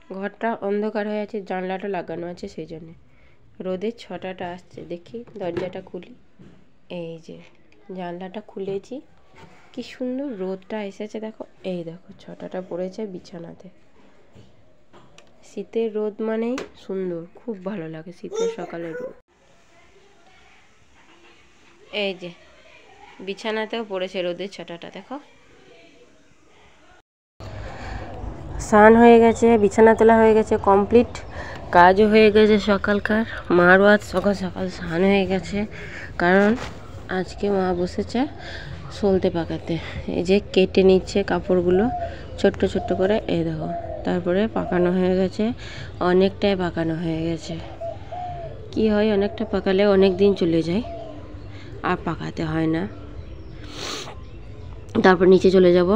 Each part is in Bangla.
ঘরটা অন্ধকার হয়ে আছে, জানলাটা লাগানো আছে, সেই জন্যে রোদের ছটাটা আসছে। দেখি দরজাটা খুলি, এই যে জানলাটা খুলেছি, কি সুন্দর রোদটা এসেছে দেখো। এই দেখো ছটাটা পড়েছে বিছানাতে। শীতের রোদ মানেই সুন্দর, খুব ভালো লাগে শীতের সকালের রোদ। এই যে বিছানাতেও পড়েছে রোদের ছটাটা দেখো। স্নান হয়ে গেছে, বিছানা তোলা হয়ে গেছে, কমপ্লিট কাজও হয়ে গেছে সকালকার। মারও আজ সকাল সকাল স্নান হয়ে গেছে, কারণ আজকে মা বসেছে সলতে পাকাতে। এই যে কেটে নিচ্ছে কাপড়গুলো ছোট্ট ছোট্ট করে, এই দেখো। তারপরে পাকানো হয়ে গেছে, অনেকটাই পাকানো হয়ে গেছে। কি হয়, অনেকটা পাকালে অনেক দিন চলে যায়, আর পাকাতে হয় না। তারপর নিচে চলে যাব।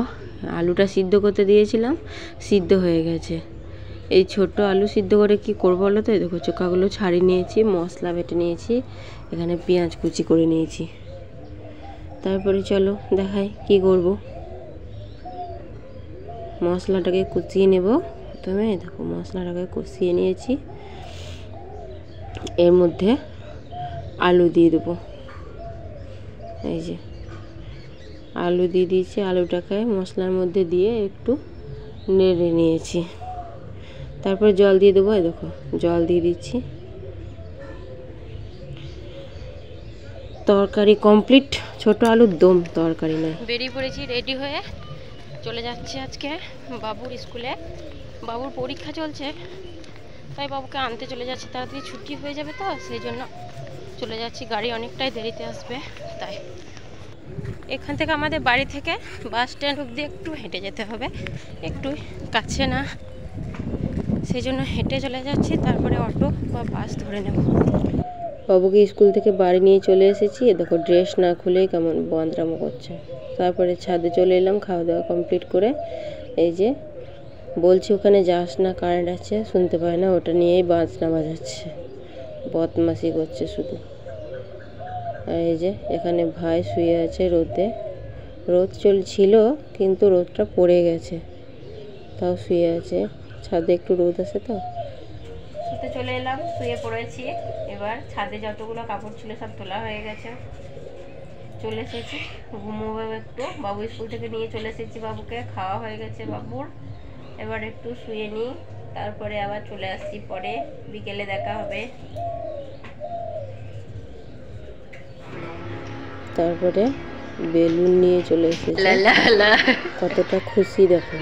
আলুটা সিদ্ধ করতে দিয়েছিলাম, সিদ্ধ হয়ে গেছে। এই ছোট আলু সিদ্ধ করে কি করবো বলো তো? এই দেখো চোখাগুলো ছাড়িয়ে নিয়েছি, মশলা বেটে নিয়েছি, এখানে পেঁয়াজ কুচি করে নিয়েছি। তারপরে চলো দেখাই কি করব। মশলাটাকে কষিয়ে নেব প্রথমে। দেখো মশলাটাকে কষিয়ে নিয়েছি, এর মধ্যে আলু দিয়ে দেবো। এই যে আলু দিয়ে দিয়েছি, আলুটাকে মশলার মধ্যে দিয়ে একটু নেড়ে নিয়েছি। তারপর জল দিয়ে দেবো। এই দেখো জল দিয়ে দিচ্ছি। তরকারি কমপ্লিট, ছোট আলুর দম তরকারি নয়। বেরিয়ে পড়েছি রেডি হয়ে, চলে যাচ্ছি আজকে বাবুর স্কুলে। বাবুর পরীক্ষা চলছে, তাই বাবুকে আনতে চলে যাচ্ছি। তাড়াতাড়ি ছুটি হয়ে যাবে তো, সেই জন্য চলে যাচ্ছি। গাড়ি অনেকটাই দেরিতে আসবে, তাই এখান থেকে আমাদের বাড়ি থেকে বাস স্ট্যান্ড অবধি একটু হেঁটে যেতে হবে, একটু কাছে না, সেই জন্য হেঁটে চলে যাচ্ছি। তারপরে অটো বা বাস ধরে নেব। বাবুকে স্কুল থেকে বাড়ি নিয়ে চলে এসেছি। দেখো ড্রেস না খুলেই কেমন বাঁদরামো করছে। তারপরে ছাদে চলে এলাম খাওয়া দাওয়া কমপ্লিট করে। এই যে বলছি ওখানে যাস না, কারেন্ট আছে, শুনতে পায় না, ওটা নিয়েই বাজনা বাজাচ্ছে, বদমাশি করছে শুধু। আর এই যে এখানে ভাই শুয়ে আছে রোদে। রোদ চলছিল কিন্তু রোদটা পড়ে গেছে, তাও শুয়ে আছে। ছাদে একটু রোদ আছে তো, শুতে চলে এলাম, শুয়ে পড়েছি। এবার ছাদে যতগুলো কাপড় ছিল সব তোলা হয়ে গেছে, চলে এসেছি ঘুমোবো একটু। বাবু স্কুল থেকে নিয়ে চলে এসেছি, বাবুকে খাওয়া হয়ে গেছে বাবুর। এবার একটু শুয়ে নিই, তারপরে আবার চলে আসছি, পরে বিকেলে দেখা হবে। তারপরে বেলুন নিয়ে চলে এসেছি, কতটা খুশি দেখো।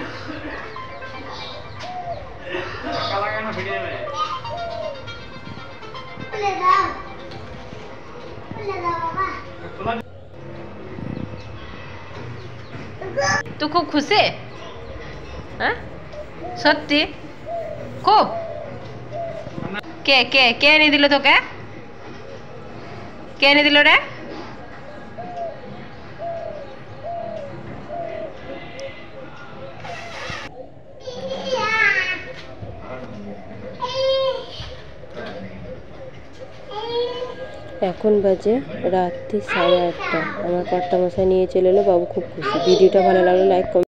তুই খুব খুশি? হ্যাঁ সত্যি খুব? কে কে কে এনে দিল তোকে? কে এনে দিল রে? এখন বাজে রাত্রি 8:30। আমার কর্তা মশাই নিয়ে চলে এলো, বাবু খুব খুশি। ভিডিওটা ভালো লাগলে লাইক